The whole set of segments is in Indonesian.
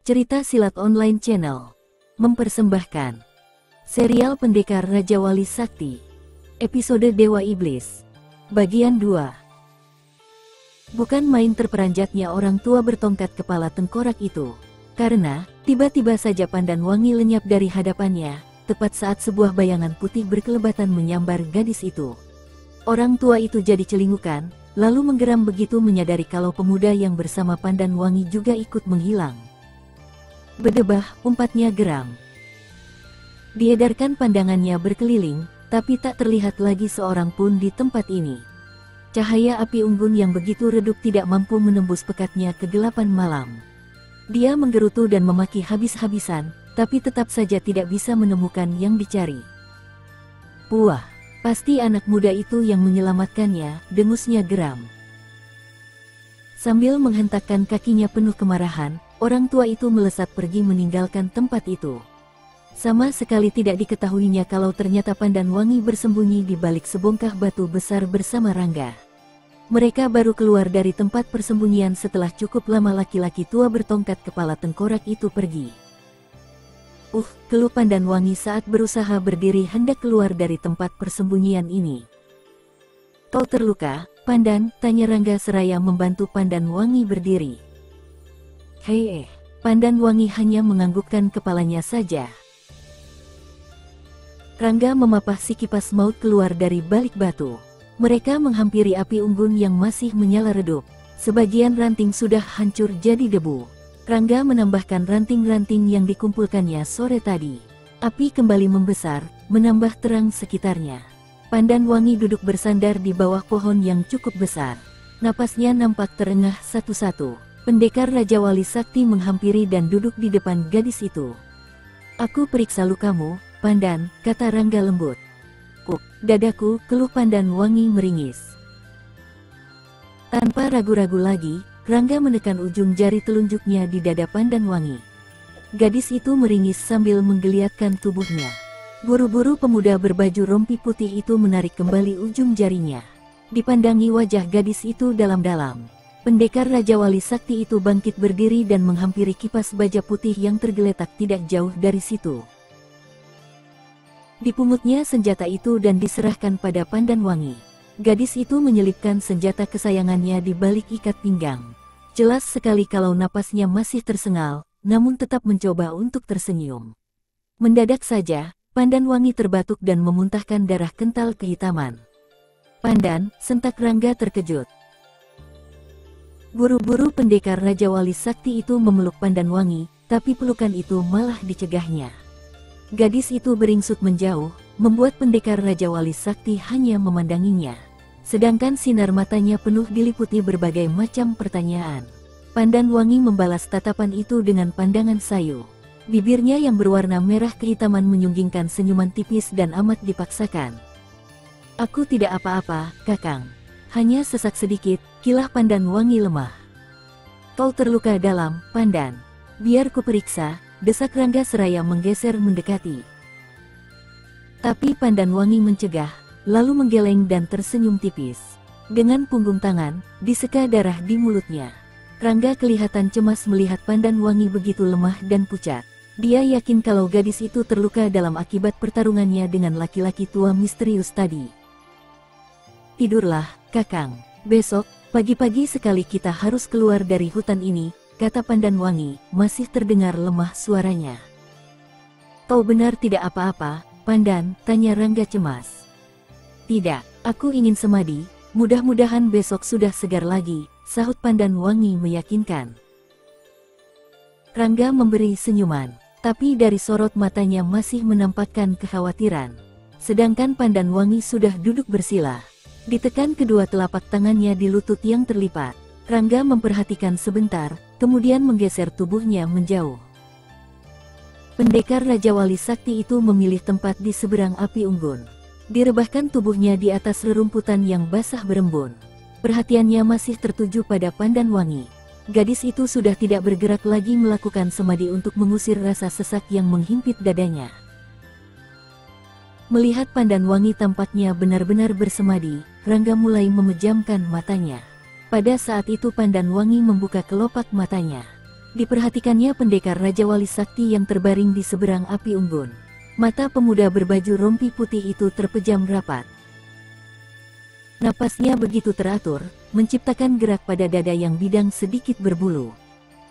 Cerita Silat Online Channel mempersembahkan serial Pendekar Raja Wali Sakti, episode Dewa Iblis, bagian 2. Bukan main terperanjatnya orang tua bertongkat kepala tengkorak itu, karena tiba-tiba saja pandan wangi lenyap dari hadapannya, tepat saat sebuah bayangan putih berkelebatan menyambar gadis itu. Orang tua itu jadi celingukan, lalu menggeram begitu menyadari kalau pemuda yang bersama pandan wangi juga ikut menghilang. Berdebah, umpatnya geram. Diedarkan pandangannya berkeliling, tapi tak terlihat lagi seorang pun di tempat ini. Cahaya api unggun yang begitu redup tidak mampu menembus pekatnya kegelapan malam. Dia menggerutu dan memaki habis-habisan, tapi tetap saja tidak bisa menemukan yang dicari. Puah! Pasti anak muda itu yang menyelamatkannya, dengusnya geram. Sambil menghentakkan kakinya penuh kemarahan, orang tua itu melesat pergi meninggalkan tempat itu. Sama sekali tidak diketahuinya kalau ternyata pandan wangi bersembunyi di balik sebongkah batu besar bersama Rangga. Mereka baru keluar dari tempat persembunyian setelah cukup lama laki-laki tua bertongkat kepala tengkorak itu pergi. Keluh pandan wangi saat berusaha berdiri hendak keluar dari tempat persembunyian ini. Kau terluka, Pandan? Tanya Rangga seraya membantu pandan wangi berdiri. Hei, pandan wangi hanya menganggukkan kepalanya saja. Rangga memapah si kipas maut keluar dari balik batu. Mereka menghampiri api unggun yang masih menyala redup. Sebagian ranting sudah hancur jadi debu. Rangga menambahkan ranting-ranting yang dikumpulkannya sore tadi. Api kembali membesar, menambah terang sekitarnya. Pandan wangi duduk bersandar di bawah pohon yang cukup besar. Napasnya nampak terengah satu-satu. Pendekar Raja Wali Sakti menghampiri dan duduk di depan gadis itu. Aku periksa lukamu, Pandan, kata Rangga lembut. Dadaku, keluh pandan wangi meringis. Tanpa ragu-ragu lagi, Rangga menekan ujung jari telunjuknya di dada pandan wangi. Gadis itu meringis sambil menggeliatkan tubuhnya. Buru-buru pemuda berbaju rompi putih itu menarik kembali ujung jarinya. Dipandangi wajah gadis itu dalam-dalam. Pendekar Raja Wali Sakti itu bangkit berdiri dan menghampiri kipas baja putih yang tergeletak tidak jauh dari situ. Dipungutnya senjata itu dan diserahkan pada pandan wangi. Gadis itu menyelipkan senjata kesayangannya di balik ikat pinggang. Jelas sekali kalau napasnya masih tersengal, namun tetap mencoba untuk tersenyum. Mendadak saja, pandan wangi terbatuk dan memuntahkan darah kental kehitaman. Pandan, sentak Rangga terkejut. Buru-buru pendekar Raja Wali Sakti itu memeluk pandan wangi, tapi pelukan itu malah dicegahnya. Gadis itu beringsut menjauh, membuat pendekar Raja Wali Sakti hanya memandanginya. Sedangkan sinar matanya penuh diliputi berbagai macam pertanyaan. Pandan wangi membalas tatapan itu dengan pandangan sayu. Bibirnya yang berwarna merah kehitaman menyunggingkan senyuman tipis dan amat dipaksakan. Aku tidak apa-apa, Kakang. Hanya sesak sedikit, kilah pandan wangi lemah. Kau terluka dalam, Pandan. Biar ku periksa, desak Rangga seraya menggeser mendekati. Tapi pandan wangi mencegah, lalu menggeleng dan tersenyum tipis. Dengan punggung tangan, diseka darah di mulutnya. Rangga kelihatan cemas melihat pandan wangi begitu lemah dan pucat. Dia yakin kalau gadis itu terluka dalam akibat pertarungannya dengan laki-laki tua misterius tadi. Tidurlah, Kakang. Besok, pagi-pagi sekali kita harus keluar dari hutan ini, kata pandan wangi, masih terdengar lemah suaranya. Kau benar tidak apa-apa, Pandan? Tanya Rangga cemas. Tidak, aku ingin semadi, mudah-mudahan besok sudah segar lagi, sahut pandan wangi meyakinkan. Rangga memberi senyuman, tapi dari sorot matanya masih menampakkan kekhawatiran. Sedangkan pandan wangi sudah duduk bersila. Ditekan kedua telapak tangannya di lutut yang terlipat. Rangga memperhatikan sebentar, kemudian menggeser tubuhnya menjauh. Pendekar Raja Wali Sakti itu memilih tempat di seberang api unggun. Direbahkan tubuhnya di atas rerumputan yang basah berembun. Perhatiannya masih tertuju pada pandan wangi. Gadis itu sudah tidak bergerak lagi melakukan semadi untuk mengusir rasa sesak yang menghimpit dadanya. Melihat pandan wangi tampaknya benar-benar bersemadi, Rangga mulai memejamkan matanya. Pada saat itu pandan wangi membuka kelopak matanya. Diperhatikannya pendekar Raja Wali Sakti yang terbaring di seberang api unggun. Mata pemuda berbaju rompi putih itu terpejam rapat. Napasnya begitu teratur, menciptakan gerak pada dada yang bidang sedikit berbulu.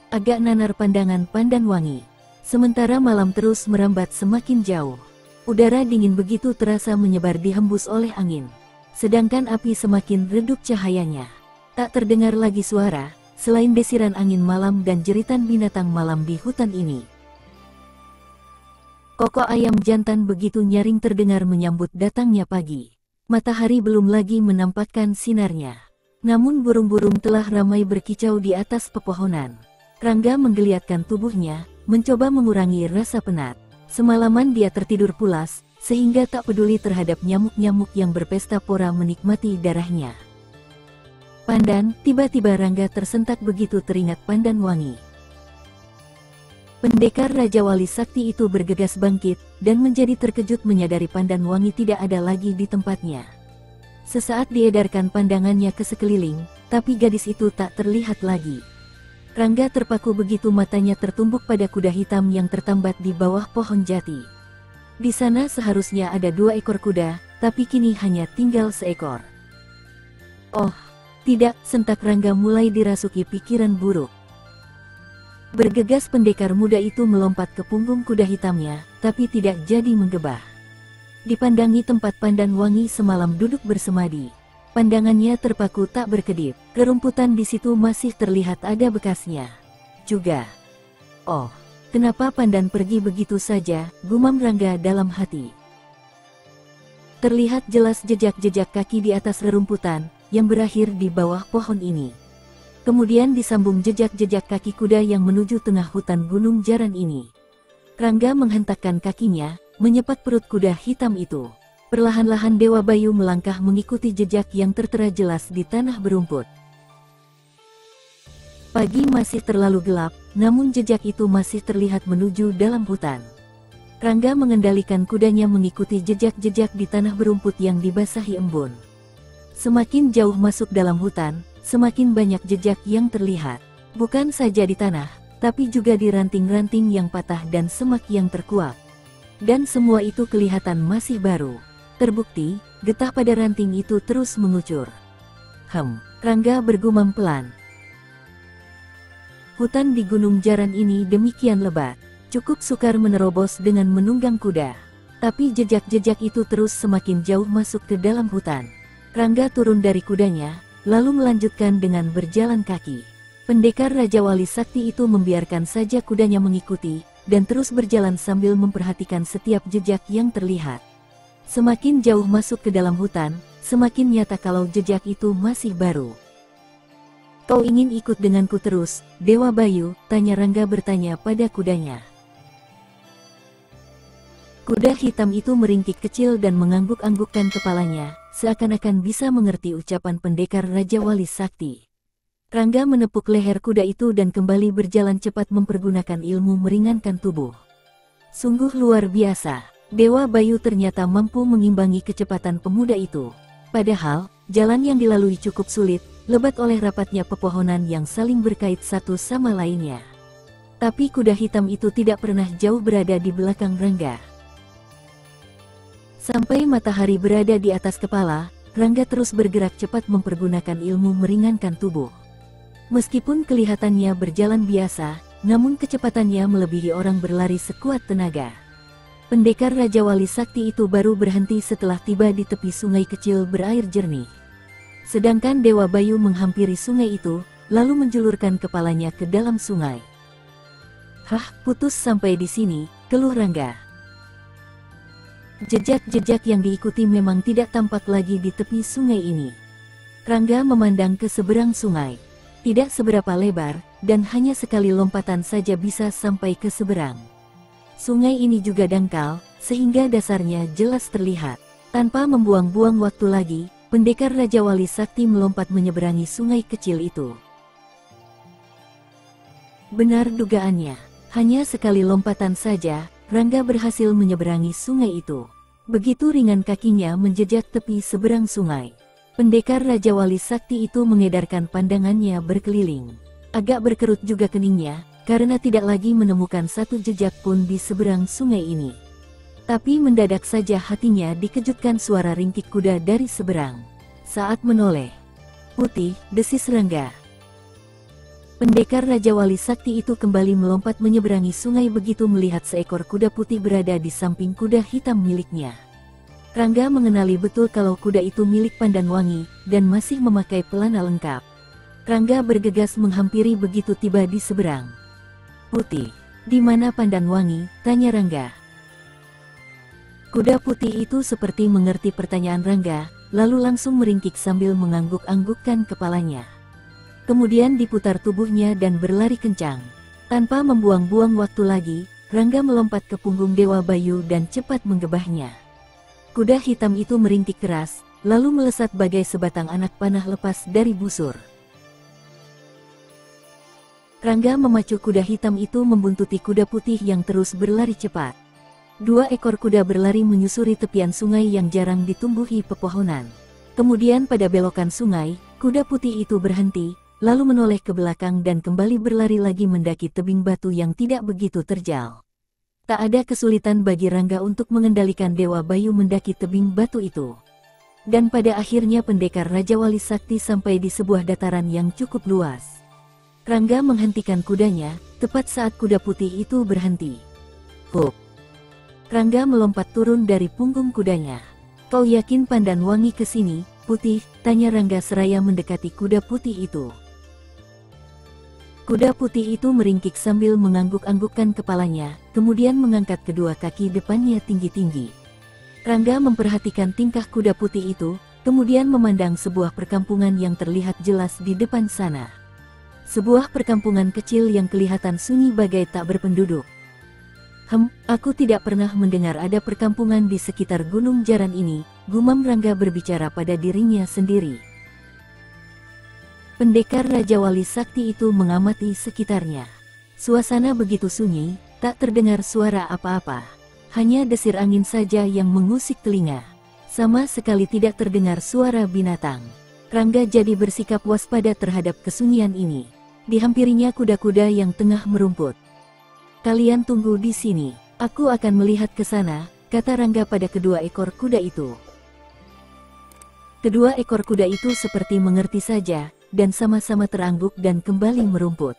Agak nanar pandangan Pandanwangi. Sementara malam terus merambat semakin jauh. Udara dingin begitu terasa menyebar dihembus oleh angin. Sedangkan api semakin redup cahayanya. Tak terdengar lagi suara, selain desiran angin malam dan jeritan binatang malam di hutan ini. Kokok ayam jantan begitu nyaring terdengar menyambut datangnya pagi. Matahari belum lagi menampakkan sinarnya. Namun burung-burung telah ramai berkicau di atas pepohonan. Rangga menggeliatkan tubuhnya, mencoba mengurangi rasa penat. Semalaman dia tertidur pulas, sehingga tak peduli terhadap nyamuk-nyamuk yang berpesta pora menikmati darahnya. Pandan, tiba-tiba Rangga tersentak begitu teringat Pandanwangi. Pendekar Raja Wali Sakti itu bergegas bangkit, dan menjadi terkejut menyadari Pandanwangi tidak ada lagi di tempatnya. Sesaat diedarkan pandangannya ke sekeliling, tapi gadis itu tak terlihat lagi. Rangga terpaku begitu matanya tertumbuk pada kuda hitam yang tertambat di bawah pohon jati. Di sana seharusnya ada 2 ekor kuda, tapi kini hanya tinggal seekor. Oh, tidak, sentak Rangga mulai dirasuki pikiran buruk. Bergegas pendekar muda itu melompat ke punggung kuda hitamnya, tapi tidak jadi menggebah. Dipandangi tempat Pandanwangi semalam duduk bersemadi. Pandangannya terpaku tak berkedip, kerumputan di situ masih terlihat ada bekasnya. Juga. Oh, kenapa Pandan pergi begitu saja, gumam Rangga dalam hati. Terlihat jelas jejak-jejak kaki di atas rerumputan, yang berakhir di bawah pohon ini. Kemudian disambung jejak-jejak kaki kuda yang menuju tengah hutan Gunung Jaran ini. Rangga menghentakkan kakinya, menyepat perut kuda hitam itu. Perlahan-lahan Dewa Bayu melangkah mengikuti jejak yang tertera jelas di tanah berumput. Pagi masih terlalu gelap, namun jejak itu masih terlihat menuju dalam hutan. Rangga mengendalikan kudanya mengikuti jejak-jejak di tanah berumput yang dibasahi embun. Semakin jauh masuk dalam hutan, semakin banyak jejak yang terlihat. Bukan saja di tanah, tapi juga di ranting-ranting yang patah dan semak yang terkuak. Dan semua itu kelihatan masih baru. Terbukti, getah pada ranting itu terus mengucur. Rangga bergumam pelan. Hutan di Gunung Jaran ini demikian lebat. Cukup sukar menerobos dengan menunggang kuda. Tapi jejak-jejak itu terus semakin jauh masuk ke dalam hutan. Rangga turun dari kudanya, lalu melanjutkan dengan berjalan kaki. Pendekar Raja Wali Sakti itu membiarkan saja kudanya mengikuti, dan terus berjalan sambil memperhatikan setiap jejak yang terlihat. Semakin jauh masuk ke dalam hutan, semakin nyata kalau jejak itu masih baru. "Kau ingin ikut denganku terus, Dewa Bayu?" tanya Rangga bertanya pada kudanya. Kuda hitam itu meringkik kecil dan mengangguk-anggukkan kepalanya, seakan-akan bisa mengerti ucapan pendekar Raja Wali Sakti. Rangga menepuk leher kuda itu dan kembali berjalan cepat mempergunakan ilmu meringankan tubuh. Sungguh luar biasa, Dewa Bayu ternyata mampu mengimbangi kecepatan pemuda itu. Padahal, jalan yang dilalui cukup sulit, lebat oleh rapatnya pepohonan yang saling berkait satu sama lainnya. Tapi kuda hitam itu tidak pernah jauh berada di belakang Rangga. Sampai matahari berada di atas kepala, Rangga terus bergerak cepat mempergunakan ilmu meringankan tubuh. Meskipun kelihatannya berjalan biasa, namun kecepatannya melebihi orang berlari sekuat tenaga. Pendekar Raja Wali Sakti itu baru berhenti setelah tiba di tepi sungai kecil berair jernih. Sedangkan Dewa Bayu menghampiri sungai itu, lalu menjulurkan kepalanya ke dalam sungai. Putus sampai di sini," keluh Rangga. Jejak-jejak yang diikuti memang tidak tampak lagi di tepi sungai ini. Rangga memandang ke seberang sungai. Tidak seberapa lebar, dan hanya sekali lompatan saja bisa sampai ke seberang. Sungai ini juga dangkal, sehingga dasarnya jelas terlihat. Tanpa membuang-buang waktu lagi, pendekar Raja Wali Sakti melompat menyeberangi sungai kecil itu. Benar dugaannya, hanya sekali lompatan saja, Rangga berhasil menyeberangi sungai itu. Begitu ringan kakinya menjejak tepi seberang sungai. Pendekar Raja Wali Sakti itu mengedarkan pandangannya berkeliling. Agak berkerut juga keningnya, karena tidak lagi menemukan satu jejak pun di seberang sungai ini. Tapi mendadak saja hatinya dikejutkan suara ringkik kuda dari seberang. Saat menoleh, "Putih," desis Rangga. Pendekar Raja Wali Sakti itu kembali melompat menyeberangi sungai begitu melihat seekor kuda putih berada di samping kuda hitam miliknya. Rangga mengenali betul kalau kuda itu milik Pandanwangi dan masih memakai pelana lengkap. Rangga bergegas menghampiri begitu tiba di seberang. "Putih, di mana Pandanwangi?" tanya Rangga. Kuda putih itu seperti mengerti pertanyaan Rangga, lalu langsung meringkik sambil mengangguk-anggukkan kepalanya. Kemudian diputar tubuhnya dan berlari kencang. Tanpa membuang-buang waktu lagi, Rangga melompat ke punggung Dewa Bayu dan cepat menggebahnya. Kuda hitam itu meringkik keras, lalu melesat bagai sebatang anak panah lepas dari busur. Rangga memacu kuda hitam itu membuntuti kuda putih yang terus berlari cepat. Dua ekor kuda berlari menyusuri tepian sungai yang jarang ditumbuhi pepohonan. Kemudian pada belokan sungai, kuda putih itu berhenti, lalu menoleh ke belakang dan kembali berlari lagi mendaki tebing batu yang tidak begitu terjal. Tak ada kesulitan bagi Rangga untuk mengendalikan Dewa Bayu mendaki tebing batu itu. Dan pada akhirnya pendekar Raja Wali Sakti sampai di sebuah dataran yang cukup luas. Rangga menghentikan kudanya, tepat saat kuda putih itu berhenti. "Hup!" Rangga melompat turun dari punggung kudanya. "Kau yakin Pandanwangi kesini, Putih?" tanya Rangga seraya mendekati kuda putih itu. Kuda putih itu meringkik sambil mengangguk-anggukkan kepalanya, kemudian mengangkat kedua kaki depannya tinggi-tinggi. Rangga memperhatikan tingkah kuda putih itu, kemudian memandang sebuah perkampungan yang terlihat jelas di depan sana. Sebuah perkampungan kecil yang kelihatan sunyi bagai tak berpenduduk. Aku tidak pernah mendengar ada perkampungan di sekitar Gunung Jaran ini," gumam Rangga berbicara pada dirinya sendiri. Pendekar Raja Wali Sakti itu mengamati sekitarnya. Suasana begitu sunyi, tak terdengar suara apa-apa. Hanya desir angin saja yang mengusik telinga. Sama sekali tidak terdengar suara binatang. Rangga jadi bersikap waspada terhadap kesunyian ini. Dihampirinya kuda-kuda yang tengah merumput. "Kalian tunggu di sini, aku akan melihat ke sana," kata Rangga pada kedua ekor kuda itu. Kedua ekor kuda itu seperti mengerti saja, dan sama-sama terangguk dan kembali merumput.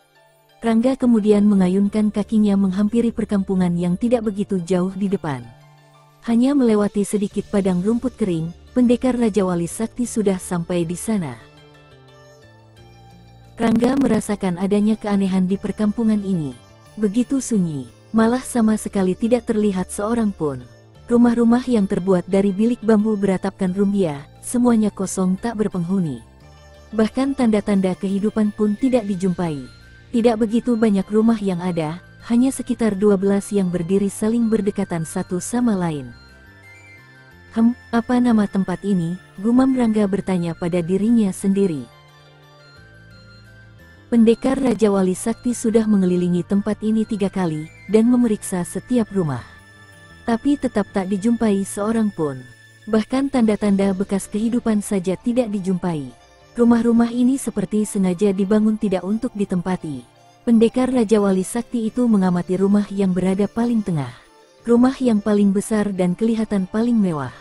Rangga kemudian mengayunkan kakinya menghampiri perkampungan yang tidak begitu jauh di depan. Hanya melewati sedikit padang rumput kering, pendekar Raja Wali Sakti sudah sampai di sana. Rangga merasakan adanya keanehan di perkampungan ini. Begitu sunyi, malah sama sekali tidak terlihat seorang pun. Rumah-rumah yang terbuat dari bilik bambu beratapkan rumbia, semuanya kosong tak berpenghuni. Bahkan tanda-tanda kehidupan pun tidak dijumpai. Tidak begitu banyak rumah yang ada, hanya sekitar 12 yang berdiri saling berdekatan satu sama lain. Apa nama tempat ini?" gumam Rangga bertanya pada dirinya sendiri. Pendekar Raja Wali Sakti sudah mengelilingi tempat ini 3 kali, dan memeriksa setiap rumah. Tapi tetap tak dijumpai seorang pun. Bahkan tanda-tanda bekas kehidupan saja tidak dijumpai. Rumah-rumah ini seperti sengaja dibangun tidak untuk ditempati. Pendekar Raja Wali Sakti itu mengamati rumah yang berada paling tengah. Rumah yang paling besar dan kelihatan paling mewah.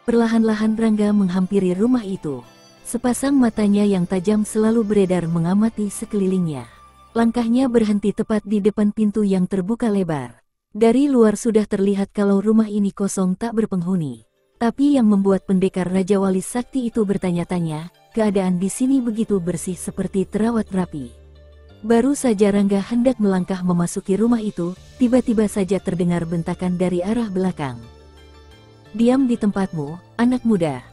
Perlahan-lahan Rangga menghampiri rumah itu. Sepasang matanya yang tajam selalu beredar mengamati sekelilingnya. Langkahnya berhenti tepat di depan pintu yang terbuka lebar. Dari luar sudah terlihat kalau rumah ini kosong tak berpenghuni. Tapi yang membuat pendekar Raja Wali Sakti itu bertanya-tanya, keadaan di sini begitu bersih seperti terawat rapi. Baru saja Rangga hendak melangkah memasuki rumah itu, tiba-tiba saja terdengar bentakan dari arah belakang. "Diam di tempatmu, anak muda."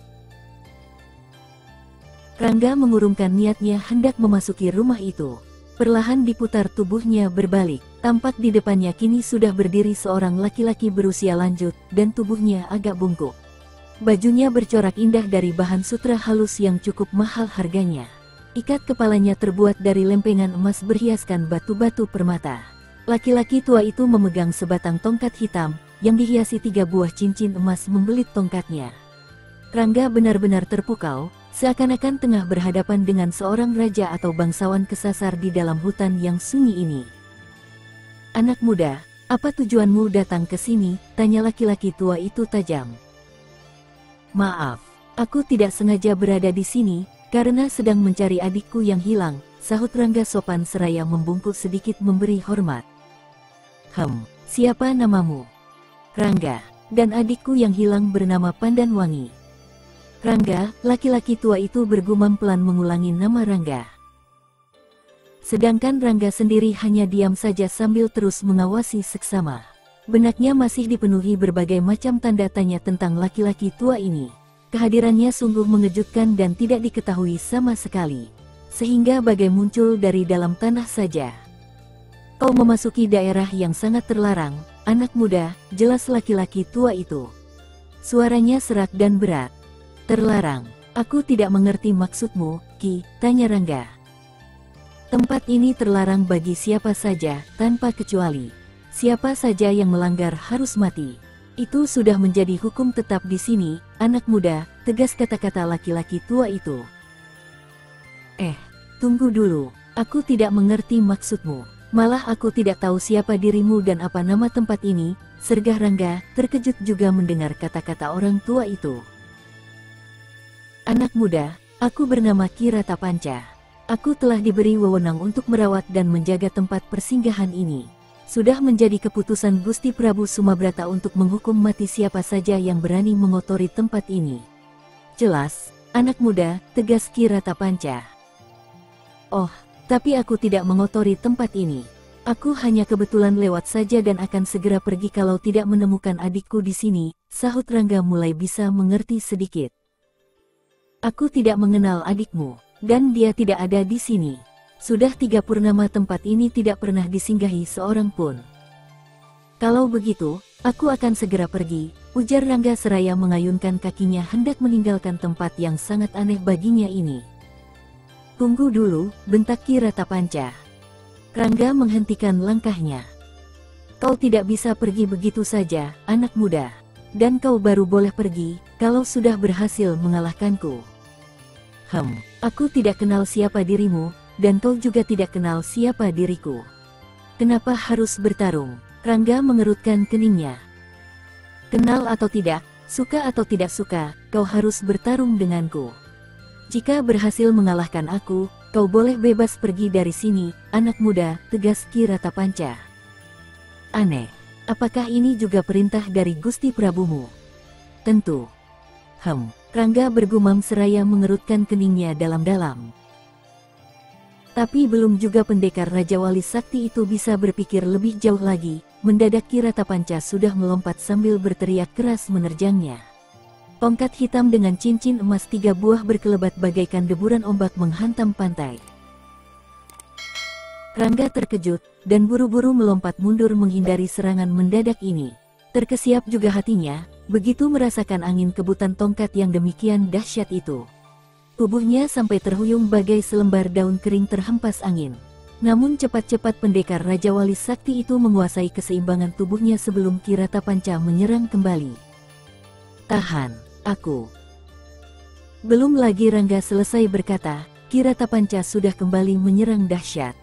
Rangga mengurungkan niatnya hendak memasuki rumah itu. Perlahan diputar tubuhnya berbalik, tampak di depannya kini sudah berdiri seorang laki-laki berusia lanjut, dan tubuhnya agak bungkuk. Bajunya bercorak indah dari bahan sutra halus yang cukup mahal harganya. Ikat kepalanya terbuat dari lempengan emas berhiaskan batu-batu permata. Laki-laki tua itu memegang sebatang tongkat hitam, yang dihiasi 3 buah cincin emas membelit tongkatnya. Rangga benar-benar terpukau, seakan-akan tengah berhadapan dengan seorang raja atau bangsawan kesasar di dalam hutan yang sunyi ini. "Anak muda, apa tujuanmu datang ke sini?" tanya laki-laki tua itu tajam. "Maaf, aku tidak sengaja berada di sini, karena sedang mencari adikku yang hilang," sahut Rangga sopan seraya membungkuk sedikit memberi hormat. Siapa namamu?" "Rangga, dan adikku yang hilang bernama Pandanwangi." "Rangga," laki-laki tua itu bergumam pelan mengulangi nama Rangga. Sedangkan Rangga sendiri hanya diam saja sambil terus mengawasi seksama. Benaknya masih dipenuhi berbagai macam tanda tanya tentang laki-laki tua ini. Kehadirannya sungguh mengejutkan dan tidak diketahui sama sekali. Sehingga bagai muncul dari dalam tanah saja. "Kau memasuki daerah yang sangat terlarang, anak muda," jelas laki-laki tua itu. Suaranya serak dan berat. "Terlarang? Aku tidak mengerti maksudmu, Ki," tanya Rangga. "Tempat ini terlarang bagi siapa saja, tanpa kecuali. Siapa saja yang melanggar harus mati. Itu sudah menjadi hukum tetap di sini, anak muda," tegas kata-kata laki-laki tua itu. Tunggu dulu, aku tidak mengerti maksudmu. Malah aku tidak tahu siapa dirimu dan apa nama tempat ini," sergah Rangga, terkejut juga mendengar kata-kata orang tua itu. "Anak muda, aku bernama Ki Ratapanca. Aku telah diberi wewenang untuk merawat dan menjaga tempat persinggahan ini. Sudah menjadi keputusan Gusti Prabu Sumabrata untuk menghukum mati siapa saja yang berani mengotori tempat ini." "Jelas, anak muda," tegas Ki Ratapanca. "Oh, tapi aku tidak mengotori tempat ini. Aku hanya kebetulan lewat saja dan akan segera pergi kalau tidak menemukan adikku di sini," sahut Rangga mulai bisa mengerti sedikit. "Aku tidak mengenal adikmu, dan dia tidak ada di sini. Sudah 3 purnama tempat ini tidak pernah disinggahi seorang pun." "Kalau begitu, aku akan segera pergi," ujar Rangga seraya mengayunkan kakinya hendak meninggalkan tempat yang sangat aneh baginya ini. "Tunggu dulu," bentak Ki Ratapanca. Rangga menghentikan langkahnya. "Kau tidak bisa pergi begitu saja, anak muda. Dan kau baru boleh pergi kalau sudah berhasil mengalahkanku." Aku tidak kenal siapa dirimu, dan kau juga tidak kenal siapa diriku. Kenapa harus bertarung?" Rangga mengerutkan keningnya. "Kenal atau tidak, suka atau tidak suka, kau harus bertarung denganku. Jika berhasil mengalahkan aku, kau boleh bebas pergi dari sini, anak muda," tegas Ki Ratapanca. "Aneh, apakah ini juga perintah dari Gusti Prabumu?" "Tentu." Rangga bergumam seraya mengerutkan keningnya dalam-dalam. Tapi belum juga pendekar Raja Wali Sakti itu bisa berpikir lebih jauh lagi, mendadak Ki Ratapanca sudah melompat sambil berteriak keras menerjangnya. Tongkat hitam dengan cincin emas 3 buah berkelebat bagaikan deburan ombak menghantam pantai. Rangga terkejut, dan buru-buru melompat mundur menghindari serangan mendadak ini. Terkesiap juga hatinya, begitu merasakan angin kebutan tongkat yang demikian dahsyat itu. Tubuhnya sampai terhuyung bagai selembar daun kering terhempas angin. Namun cepat-cepat pendekar Raja Wali Sakti itu menguasai keseimbangan tubuhnya sebelum Ki Ratapanca menyerang kembali. "Tahan, aku." Belum lagi Rangga selesai berkata, Ki Ratapanca sudah kembali menyerang dahsyat.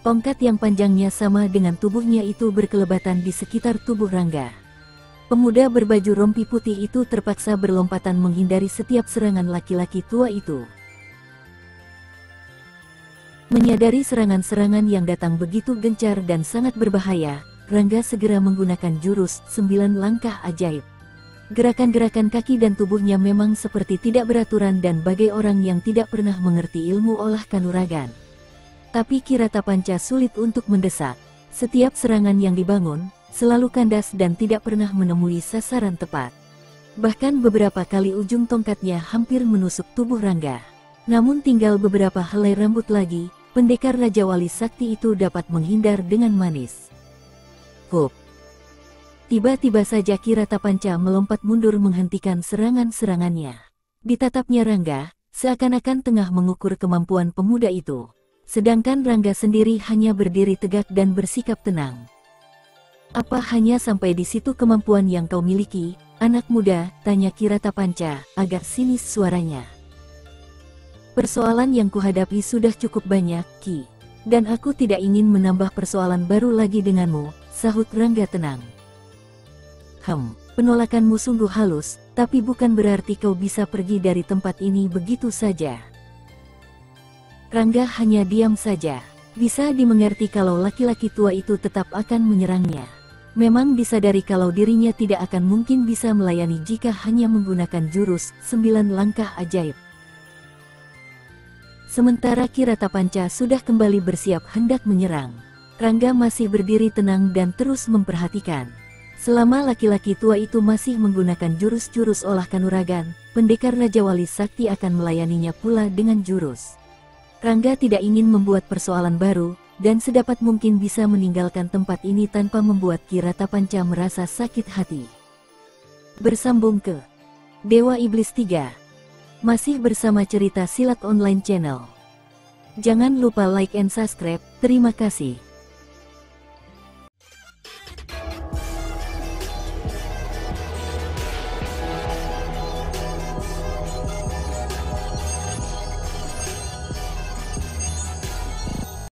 Tongkat yang panjangnya sama dengan tubuhnya itu berkelebatan di sekitar tubuh Rangga. Pemuda berbaju rompi putih itu terpaksa berlompatan menghindari setiap serangan laki-laki tua itu. Menyadari serangan-serangan yang datang begitu gencar dan sangat berbahaya, Rangga segera menggunakan jurus 9 langkah ajaib. Gerakan-gerakan kaki dan tubuhnya memang seperti tidak beraturan dan bagai orang yang tidak pernah mengerti ilmu olah kanuragan. Tapi Ki Ratapanca sulit untuk mendesak. Setiap serangan yang dibangun selalu kandas dan tidak pernah menemui sasaran tepat. Bahkan beberapa kali ujung tongkatnya hampir menusuk tubuh Rangga. Namun tinggal beberapa helai rambut lagi, pendekar Raja Wali Sakti itu dapat menghindar dengan manis. Tiba-tiba saja Ki Ratapanca melompat mundur menghentikan serangan-serangannya. Ditatapnya Rangga, seakan-akan tengah mengukur kemampuan pemuda itu. Sedangkan Rangga sendiri hanya berdiri tegak dan bersikap tenang. "Apa hanya sampai di situ kemampuan yang kau miliki, anak muda?" tanya Ki Ratapanca, agak sinis suaranya. Persoalan yang kuhadapi sudah cukup banyak, Ki. Dan aku tidak ingin menambah persoalan baru lagi denganmu, sahut Rangga tenang. Penolakanmu sungguh halus, tapi bukan berarti kau bisa pergi dari tempat ini begitu saja. Rangga hanya diam saja. Bisa dimengerti kalau laki-laki tua itu tetap akan menyerangnya. Memang disadari kalau dirinya tidak akan mungkin bisa melayani jika hanya menggunakan jurus 9 langkah ajaib. Sementara Kiratapanca sudah kembali bersiap hendak menyerang. Rangga masih berdiri tenang dan terus memperhatikan. Selama laki-laki tua itu masih menggunakan jurus-jurus olah kanuragan, pendekar Raja Wali Sakti akan melayaninya pula dengan jurus. Rangga tidak ingin membuat persoalan baru, dan sedapat mungkin bisa meninggalkan tempat ini tanpa membuat Kiratapanca merasa sakit hati. Bersambung ke Dewa Iblis 3. Masih bersama cerita Silat Online Channel. Jangan lupa like and subscribe, terima kasih.